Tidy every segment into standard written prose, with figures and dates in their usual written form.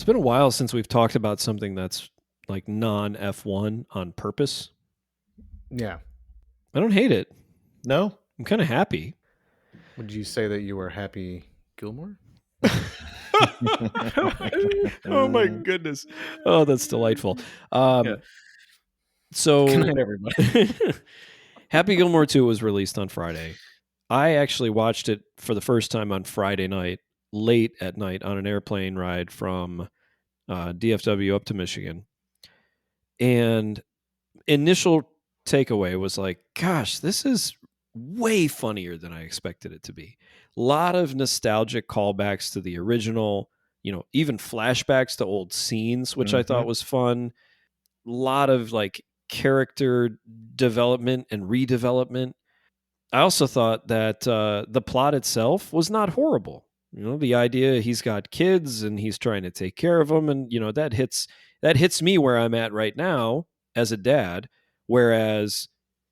It's been a while since we've talked about something that's like non F1 on purpose. Yeah. I don't hate it. No? I'm kind of happy. Would you say that you were Happy Gilmore? Oh my goodness. Oh, that's delightful. Yeah. So Good night, everybody. Happy Gilmore 2 was released on Friday. I actually watched it for the first time on Friday night, late at night on an airplane ride from DFW up to Michigan. And initial takeaway was like, gosh, this is way funnier than I expected it to be. A lot of nostalgic callbacks to the original, even flashbacks to old scenes, which I thought was fun. A lot of like character development and redevelopment. I also thought that the plot itself was not horrible. The idea he's got kids and he's trying to take care of them, and that hits me where I'm at right now as a dad. Whereas,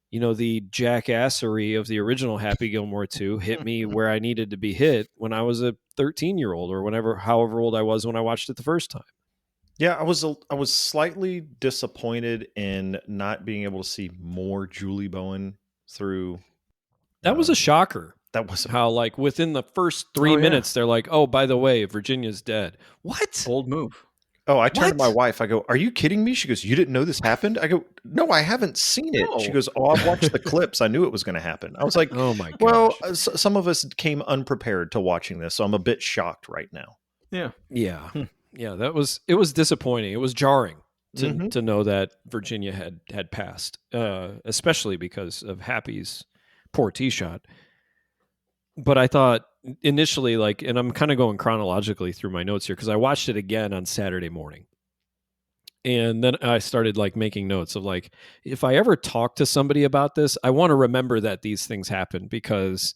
the jackassery of the original Happy Gilmore 2 hit me where I needed to be hit when I was a 13-year-old or however old I was when I watched it the first time. Yeah, I was slightly disappointed in not being able to see more Julie Bowen through. That was a shocker. That was how, like, within the first 3 minutes, they're like, oh, by the way, Virginia's dead. What? Bold move. Oh, I turned to my wife. I go, are you kidding me? She goes, you didn't know this happened? I go, no, I haven't seen it. No. She goes, oh, I've watched the clips. I knew it was going to happen. I was like, oh my gosh. Well, some of us came unprepared to watching this, so I'm a bit shocked right now. Yeah. Yeah. Yeah, it was disappointing. It was jarring to know that Virginia had passed, especially because of Happy's poor tee shot. But I thought initially, like, and I'm kind of going chronologically through my notes here because I watched it again on Saturday morning. And then I started like making notes of like, if I ever talk to somebody about this, I want to remember that these things happened because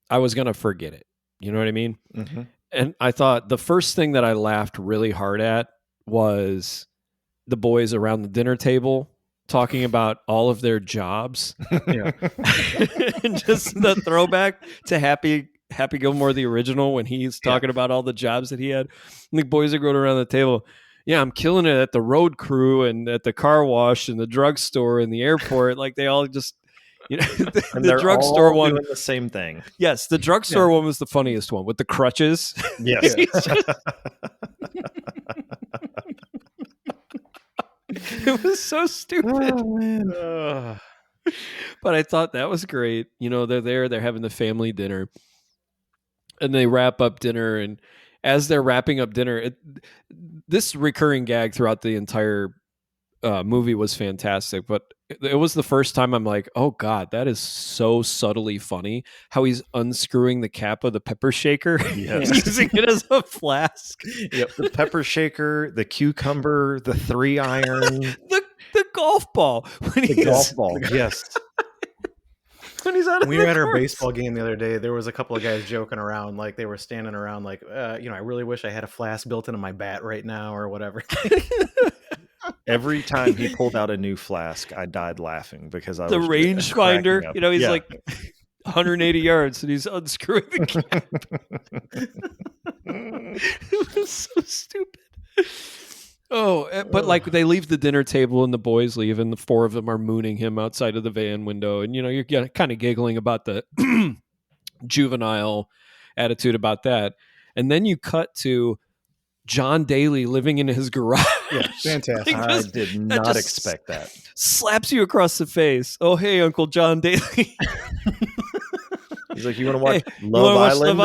I was going to forget it. You know what I mean? Mm-hmm. And I thought the first thing that I laughed really hard at was the boys around the dinner table talking about all of their jobs. Yeah. And just the throwback to Happy Gilmore, the original, when he's talking about all the jobs that he had. And the boys are going around the table. Yeah, I'm killing it at the road crew and at the car wash and the drugstore and the airport. Like they all just, the drugstore one doing the same thing. Yes, the drugstore one was the funniest one with the crutches. Yes. It was so stupid. Oh, man. But I thought that was great. They're having the family dinner and they wrap up dinner. And as they're wrapping up dinner, this recurring gag throughout the entire movie was fantastic. But it was the first time I'm like, oh God, that is so subtly funny how he's unscrewing the cap of the pepper shaker. Yes. Using it as a flask. Yep. The pepper shaker, the cucumber, the 3-iron. The golf ball. Golf ball, yes. When he's out of we the were at our course. baseball game the other day. There was a couple of guys joking around, like they were standing around like, I really wish I had a flask built into my bat right now or whatever. Every time he pulled out a new flask, I died laughing because I was the rangefinder. He's like 180 yards and he's unscrewing the cap. It was so stupid. Oh, but like they leave the dinner table and the boys leave and the four of them are mooning him outside of the van window. And, you're kind of giggling about the juvenile attitude about that. And then you cut to John Daly living in his garage. Yeah, fantastic. I did not expect that. Slaps you across the face. Oh, hey, Uncle John Daly. He's like, you want to watch Love Island?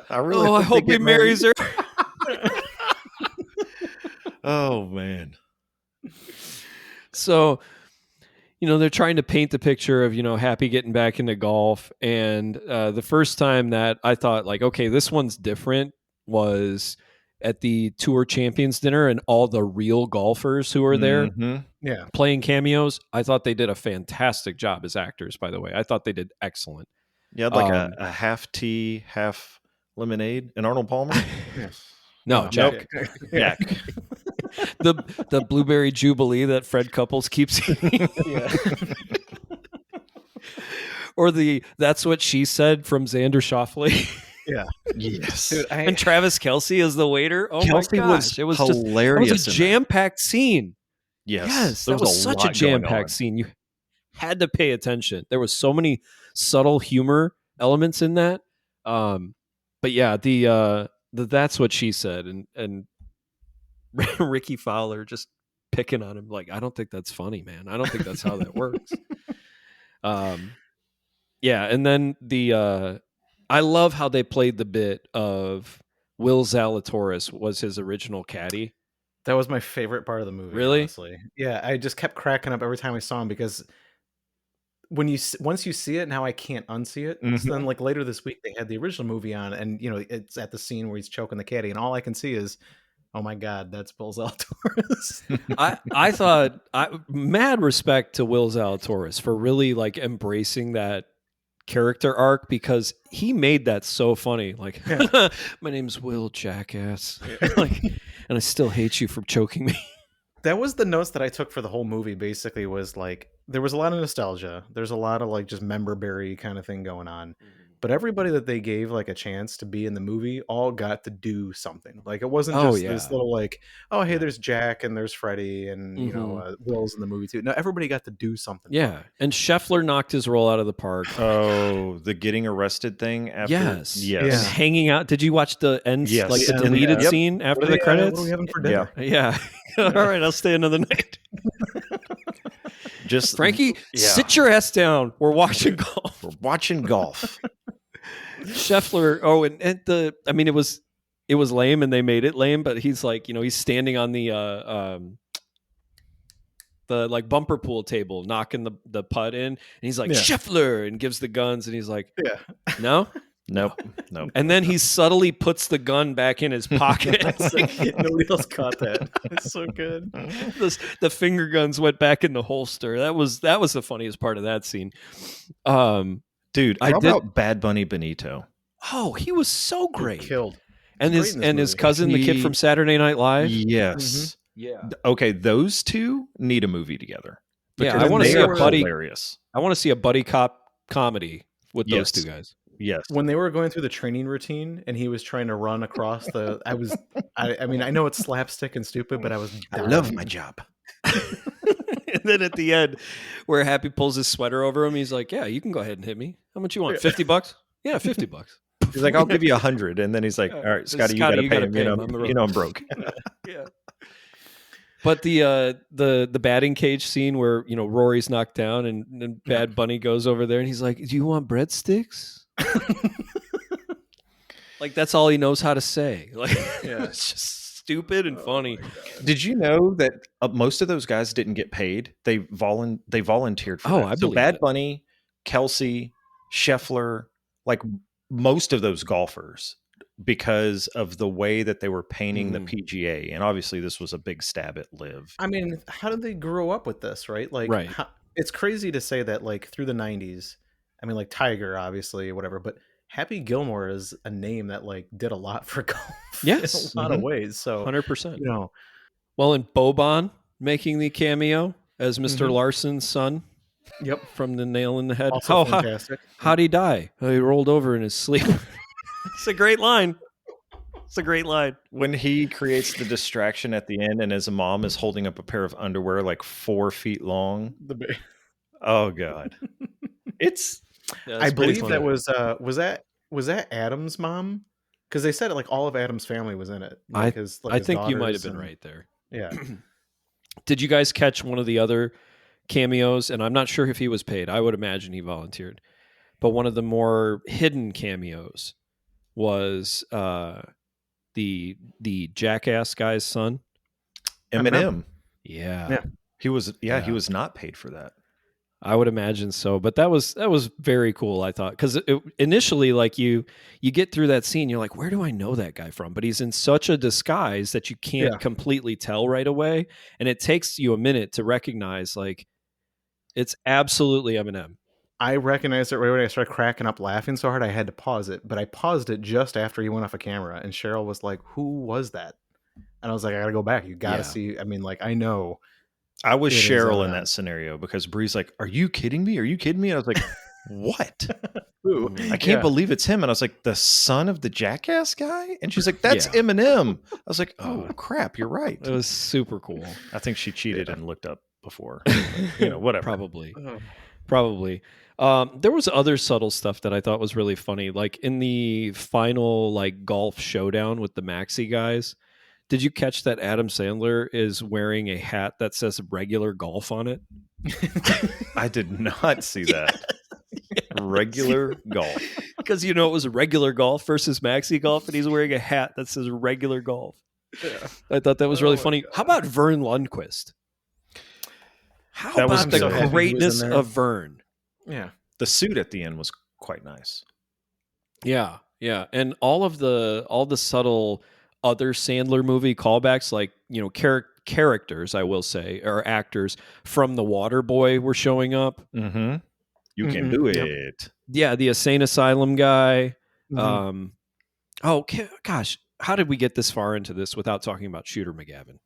I hope he marries her. Oh, man. So, they're trying to paint the picture of, Happy getting back into golf. And the first time that I thought, like, okay, this one's different was at the Tour Champions dinner and all the real golfers who were there playing cameos. I thought they did a fantastic job as actors, by the way. I thought they did excellent. Yeah, like a half tea, half lemonade. And Arnold Palmer? No, Jack. Jack. the blueberry jubilee that Fred Couples keeps eating. Or that's what she said from Xander Schauffele. Yeah. Yes. Dude, And Travis Kelce as the waiter. Oh Kelsey my gosh. It was hilarious. That was a jam-packed scene. Yes. That was such a jam-packed scene. You had to pay attention. There was so many subtle humor elements in that. But yeah, the that's what she said, and Ricky Fowler just picking on him like, I don't think that's funny, man. I don't think that's how that works. Yeah, and then I love how they played the bit of Will Zalatoris was his original caddy. That was my favorite part of the movie. Really? Honestly, yeah. I just kept cracking up every time I saw him because once you see it, now I can't unsee it. Mhm. So then, like later this week, they had the original movie on, and it's at the scene where he's choking the caddy, and all I can see is, oh my god, that's Bill Zalatoris. I thought mad respect to Will Zalatoris for really like embracing that character arc, because he made that so funny. Like, my name's Will, jackass. Like, and I still hate you for choking me. That was the notes that I took for the whole movie. Basically, was like there was a lot of nostalgia. There's a lot of like just member berry kind of thing going on. But everybody that they gave like a chance to be in the movie all got to do something. Like it wasn't just this little like, oh hey, there's Jack and there's Freddie and Will's in the movie too. No, everybody got to do something. Yeah, and Scheffler knocked his role out of the park. Oh, the getting arrested thing after. Yes. Yes. And hanging out. Did you watch the end? Yes. Like the deleted scene after the credits? What are we having for dinner? Yeah. All right, I'll stay another night. Just Frankie, sit your ass down. We're watching golf. We're watching golf. Scheffler. Oh, and I mean, it was lame, and they made it lame. But he's like, he's standing on the like bumper pool table, knocking the putt in, and he's like Scheffler, and gives the guns, and he's like, no. Nope. And then he subtly puts the gun back in his pocket. Nobody else caught that. It's so good. The finger guns went back in the holster. That was the funniest part of that scene. Dude, how about Bad Bunny Benito? Oh, he was so great. He killed. And his cousin, the kid from Saturday Night Live. Yes. Yeah. Okay, those two need a movie together. Yeah, I want to see a buddy. Hilarious. I want to see a buddy cop comedy with those two guys. Yes. When they were going through the training routine and he was trying to run across I mean, I know it's slapstick and stupid, but I love my job. And then at the end, where Happy pulls his sweater over him, he's like, yeah, you can go ahead and hit me. How much you want? $50? Yeah, $50. He's like, I'll give you 100. And then he's like, all right, Scotty, you got to pay him. You know I'm broke. Yeah. But the batting cage scene where, Rory's knocked down and Bad Bunny goes over there and he's like, do you want breadsticks? Like, that's all he knows how to say. Like, it's just stupid and funny. Did you know that most of those guys didn't get paid? They volunteered for that. I so believe Bad that. Bunny, Kelce, Scheffler, like most of those golfers, because of the way that they were painting the PGA. And obviously this was a big stab at Liv. I mean, how did they grow up with this, right? Like, it's crazy to say that, like, through the 90s, I mean, like Tiger, obviously, whatever, but Happy Gilmore is a name that, like, did a lot for golf. Yes. In a lot of ways. So 100%. Well, and Boban making the cameo as Mr. Larson's son. Yep. From the nail in the head. Also fantastic. How'd he die? Oh, he rolled over in his sleep. It's a great line. When he creates the distraction at the end and his mom is holding up a pair of underwear like 4 feet long. Oh God. I believe that was that Adam's mom? Because they said it like all of Adam's family was in it. Like I think you might have been right there. Yeah. Did you guys catch one of the other cameos? And I'm not sure if he was paid. I would imagine he volunteered. But one of the more hidden cameos was the jackass guy's son, Eminem. Yeah. He was not paid for that. I would imagine so, but that was very cool, I thought, because initially, like, you get through that scene, you're like, where do I know that guy from? But he's in such a disguise that you can't completely tell right away, and it takes you a minute to recognize, like, it's absolutely Eminem. I recognized it right away. I started cracking up laughing so hard I had to pause it, but I paused it just after he went off a camera, and Cheryl was like, who was that? And I was like, I gotta go back. You gotta see. I mean, like, I know. I was Cheryl in that scenario because Bree's like, are you kidding me? Are you kidding me? I was like, what? Ooh, Mhm. I can't yeah. believe it's him. And I was like, the son of the Jackass guy? And she's like, that's Yeah. Eminem. I was like, oh, crap, you're right. It was super cool. I think she cheated Yeah. and looked up before. But, whatever. Probably. Oh. Probably. There was other subtle stuff that I thought was really funny. Like in the final like golf showdown with the Maxi guys, did you catch that Adam Sandler is wearing a hat that says regular golf on it? I did not see that. Regular golf. Because it was regular golf versus Maxi golf, and he's wearing a hat that says regular golf. Yeah. I thought that was really Oh my funny. God. How about Vern Lundquist? How That was about the so happy he was in greatness there. of Vern? Yeah. The suit at the end was quite nice. Yeah, yeah, and all the subtle other Sandler movie callbacks, like characters, I will say, or actors from The Waterboy were showing up. Mm-hmm. You can Mhm. do Yep. it. Yeah, the Insane Asylum guy. Mhm. Gosh, how did we get this far into this without talking about Shooter McGavin?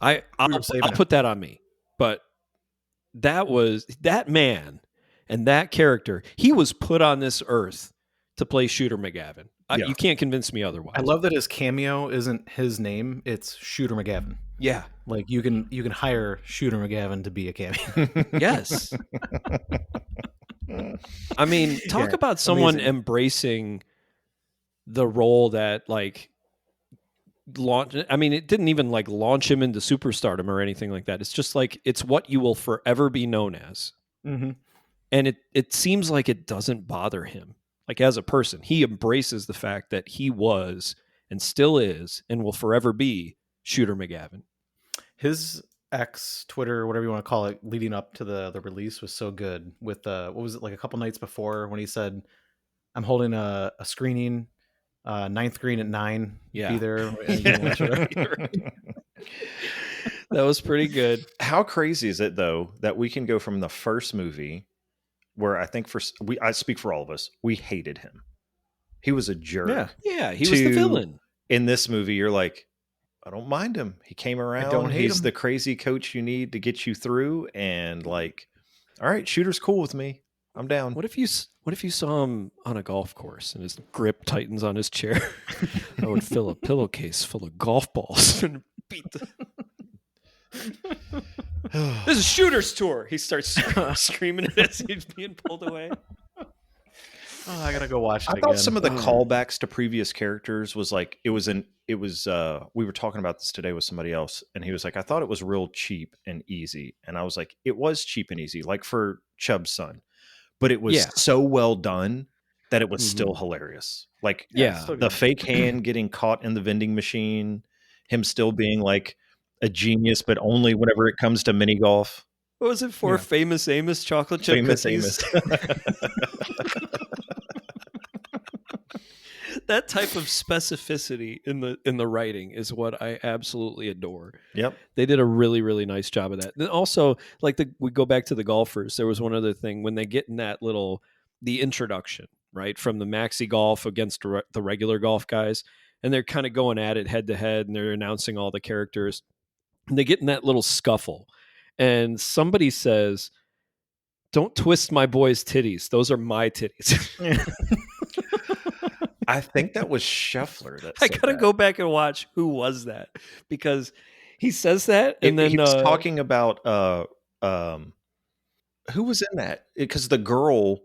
We I'll were saving I'll it. put that on me, but that man and that character. He was put on this earth to play Shooter McGavin. Yeah. You can't convince me otherwise. I love that his cameo isn't his name; it's Shooter McGavin. Yeah. Like you can hire Shooter McGavin to be a cameo. Yes. I mean, talk Yeah, about someone amazing. embracing the role that like launch. I mean, it didn't even like launch him into superstardom or anything like that. It's just like it's what you will forever be known as. Mm-hmm. And it seems like it doesn't bother him. Like as a person, he embraces the fact that he was and still is and will forever be Shooter McGavin. His ex Twitter, whatever you want to call it, leading up to the release was so good. With what was it, like a couple nights before, when he said, "I'm holding a screening, 9th green at 9. Yeah. Be there." And you can watch it. Right. That was pretty good. How crazy is it though that we can go from the first movie, where I think I speak for all of us, we hated him. He was a jerk. Yeah. Yeah, he was the villain. In this movie, you're like, I don't mind him. He came around. don't hate He's him. the crazy coach you need to get you through. And like, all right, Shooter's cool with me. I'm down. What if you saw him on a golf course and his grip tightens on his chair? I would fill a pillowcase full of golf balls and beat the. This is Shooter's tour. He starts screaming it as he's being pulled away. Oh, I gotta go watch it I again. thought some of the Oh. callbacks to previous characters was like we were talking about this today with somebody else, and he was like, I thought it was real cheap and easy. And I was like, it was cheap and easy, like for Chubb's son. But it was Yeah. so well done that it was Mhm. still hilarious. Like Yeah. so the good. fake hand getting caught in the vending machine, him still being like a genius, but only whenever it comes to mini golf. What was it for? Yeah. Famous Amos chocolate chip Famous cookies? Amos. That type of specificity in the writing is what I absolutely adore. Yep. They did a really, really nice job of that. Then also, like we go back to the golfers. There was one other thing when they get in that the introduction, right, from the maxi golf against the regular golf guys, and they're kind of going at it head to head, and they're announcing all the characters, and they get in that little scuffle, and somebody says, "Don't twist my boy's titties; those are my titties." I think that was Scheffler. That I said gotta that. go back and watch who was that, because he says that, and then he was talking about who was in that, because the girl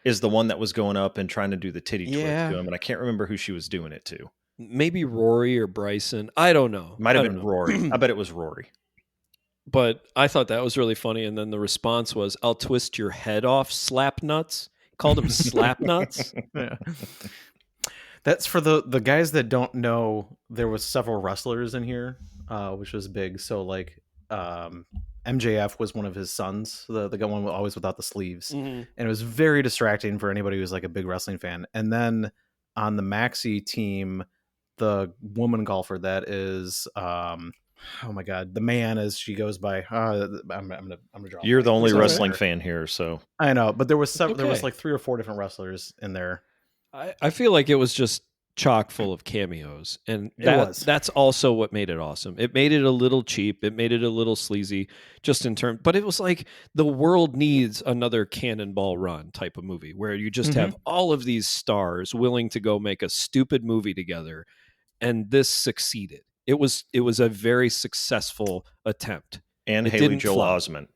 is the one that was going up and trying to do the titty twist Yeah. to him, and I can't remember who she was doing it to. maybe Rory or Bryson. I don't know. Might have I been don't know. Rory. I bet it was Rory. But I thought that was really funny. And then the response was, "I'll twist your head off, slap nuts." Called him slap nuts. Yeah. That's for the guys that don't know. There was several wrestlers in here, which was big. So like, MJF was one of his sons, the one always without the sleeves, Mhm. and it was very distracting for anybody who's like a big wrestling fan. And then on the Maxi team, the woman golfer that is, oh my god, the man, as she goes by. I'm gonna draw. a You're the blank. only Sorry. wrestling fan here, so I know, but there was there was Okay. like 3 or 4 different wrestlers in there. I feel like it was just chock full of cameos, and It was. that's also what made it awesome. It made it a little cheap, it made it a little sleazy, just in terms, but it was like the world needs another Cannonball Run type of movie where you just have all of these stars willing to go make a stupid movie together, and this succeeded. It was a very successful attempt. And It Haley didn't Joel flop. Osment.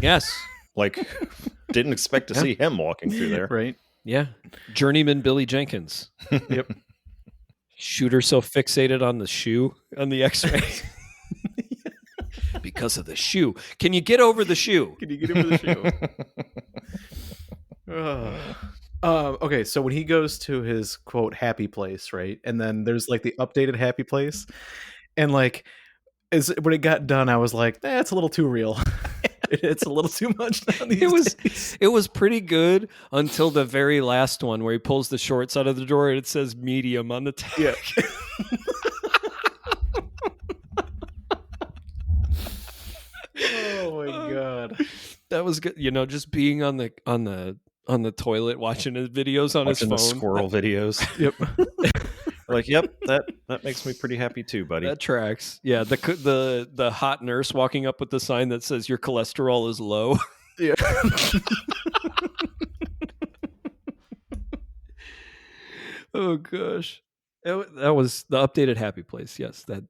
Yes. Like, didn't expect to see him walking through there. Right. Yeah. Journeyman Billy Jenkins. Yep. Shooter so fixated on the shoe on the X-ray. Because of the shoe. Can you get over the shoe? Can you get over the shoe? Okay, so when he goes to his quote happy place, right? And then there's like the updated happy place. And like when it got done, I was like, that's a little too real. It's a little too much now these days. It was pretty good until the very last one where he pulls the shorts out of the drawer and it says medium on the tag. Yeah. Oh my god. That was good. You know, just being on the toilet watching his videos on Watching his the phone. squirrel videos. Yep. Like, yep, that makes me pretty happy too, buddy. That tracks. Yeah, the hot nurse walking up with the sign that says your cholesterol is low. Yeah. Oh gosh, that was the updated Happy Place. Yes, that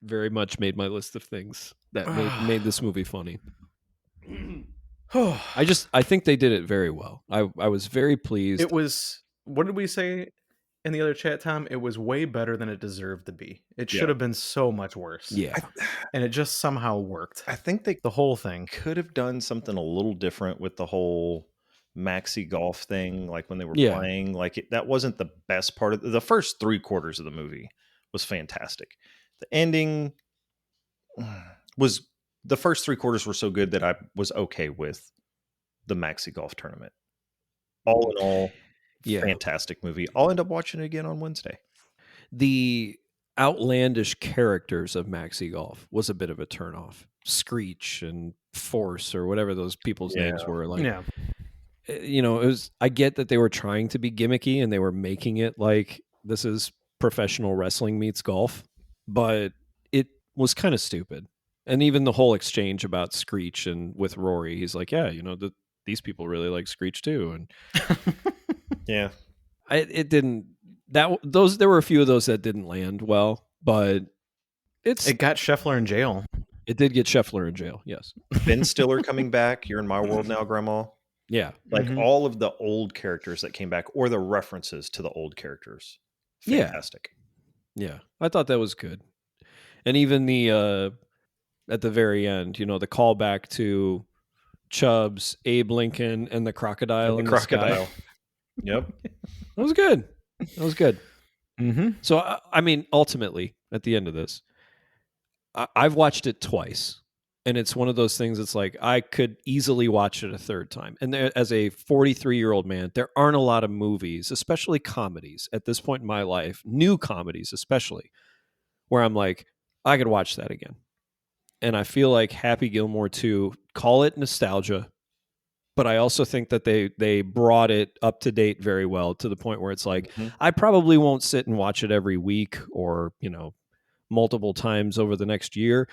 very much made my list of things that made this movie funny. I think they did it very well. I was very pleased. It was, what did we say in the other chat, Tom? It was way better than it deserved to be. It should have been so much worse. Yeah. And it just somehow worked. I think they The whole thing. could have done something a little different with the whole maxi golf thing, like when they were Yeah. playing. Like that wasn't the best part of the first 3/4 of the movie was fantastic. The ending was, the first 3/4 were so good that I was okay with the maxi golf tournament. All in all, Yeah. fantastic movie. I'll end up watching it again on Wednesday. The outlandish characters of Maxi Golf was a bit of a turnoff. Screech and Force or whatever those people's names were. Like, Yeah. you know, it was. I get that they were trying to be gimmicky and they were making it like this is professional wrestling meets golf, but it was kind of stupid. And even the whole exchange about Screech and with Rory, he's like, "Yeah, you know, these people really like Screech too," and Yeah. it didn't. There were a few of those that didn't land well, but It got Scheffler in jail. it did get Scheffler in jail. Yes. Ben Stiller coming back. You're in my world now, Grandma. Yeah. Like Mhm. all of the old characters that came back, or the references to the old characters. Yeah. Fantastic. Yeah. I thought that was good. And even the at the very end, you know, the callback to Chubbs, Abe Lincoln, and the crocodile in the sky. Yep. That was good. That was good. Mm-hmm. So I mean, ultimately, at the end of this, I've watched it twice, and it's one of those things. It's like I could easily watch it a third time. And as a 43-year-old man, there aren't a lot of movies, especially comedies, at this point in my life, new comedies especially, where I'm like, I could watch that again. And I feel like Happy Gilmore 2, call it nostalgia, but I also think that they brought it up to date very well to the point where it's like, I probably won't sit and watch it every week or, you know, multiple times over the next year.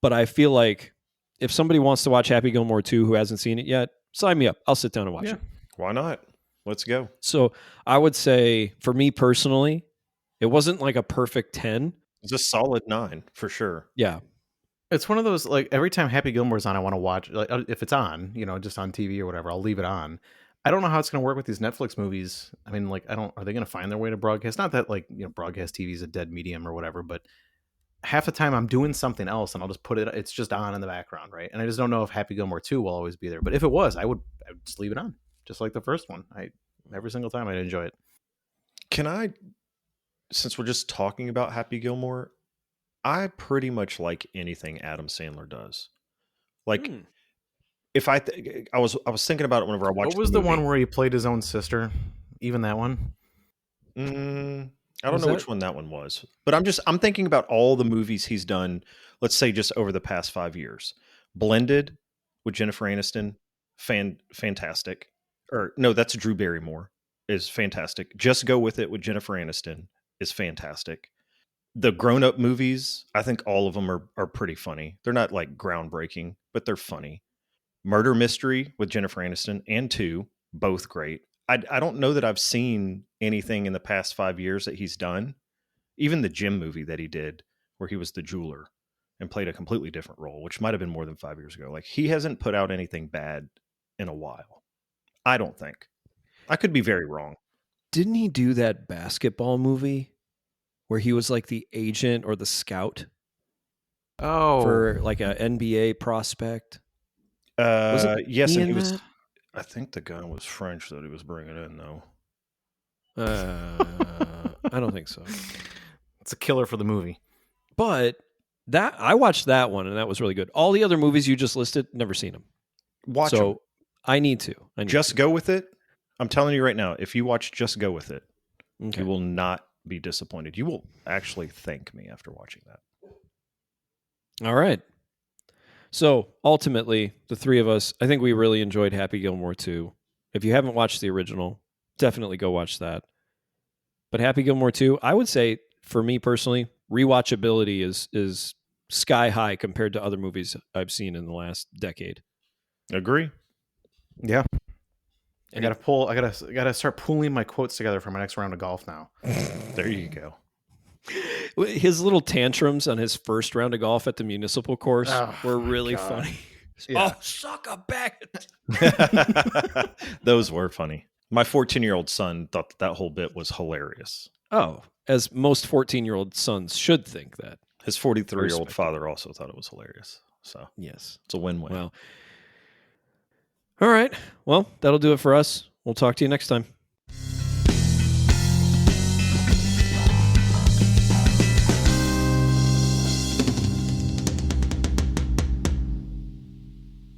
But I feel like if somebody wants to watch Happy Gilmore 2 who hasn't seen it yet, sign me up. I'll sit down and watch it. Why not? Let's go. So I would say for me personally, it wasn't like a perfect 10. It's a solid 9 for sure. Yeah. It's one of those, like, every time Happy Gilmore's on, I want to watch, like, if it's on, you know, just on TV or whatever, I'll leave it on. I don't know how it's going to work with these Netflix movies. I mean, like, are they going to find their way to broadcast? Not that, like, you know, broadcast TV is a dead medium or whatever, but half the time I'm doing something else and I'll just put it's just on in the background, right? And I just don't know if Happy Gilmore 2 will always be there. But if it was, I would just leave it on, just like the first one. Every single time I'd enjoy it. Can I, since we're just talking about Happy Gilmore, I pretty much like anything Adam Sandler does. Like, if I was thinking about it whenever I watched. What was the one where he played his own sister? Even that one? I don't know which one that one was, but I'm thinking about all the movies he's done. Let's say just over the past 5 years. Blended with Jennifer Aniston, fantastic. Or no, that's Drew Barrymore. is fantastic. Just Go With It with Jennifer Aniston is fantastic. The grown-up movies, I think all of them are pretty funny. They're not like groundbreaking, but they're funny. Murder Mystery with Jennifer Aniston and 2, both great. I don't know that I've seen anything in the past 5 years that he's done. Even the Jim movie that he did, where he was the jeweler and played a completely different role, which might have been more than 5 years ago. Like, he hasn't put out anything bad in a while. I don't think. I could be very wrong. Didn't he do that basketball movie where he was like the agent or the scout for like a NBA prospect? Yes, and in he was. that? I think the guy was French that he was bringing in, though. I don't think so. It's a killer for the movie. But that I watched that one and that was really good. All the other movies you just listed, never seen them. Watch so them. I need to. Just Go With It. I'm telling you right now, if you watch Just Go With It, Okay. you will not be disappointed. You will actually thank me after watching that. All right. So ultimately, the three of us, I think we really enjoyed Happy Gilmore 2. If you haven't watched the original, definitely go watch that. But Happy Gilmore 2, I would say, for me personally, rewatchability is sky high compared to other movies I've seen in the last decade. Agree. Yeah. I gotta start pulling my quotes together for my next round of golf now. There you go. His little tantrums on his first round of golf at the municipal course were really funny. Yeah. Oh, suck a bat. Those were funny. My 14-year-old son thought that whole bit was hilarious. Oh, as most 14-year-old sons should think that. His 43-year-old father also thought it was hilarious. So yes, it's a win-win. Well, all right. Well, that'll do it for us. We'll talk to you next time.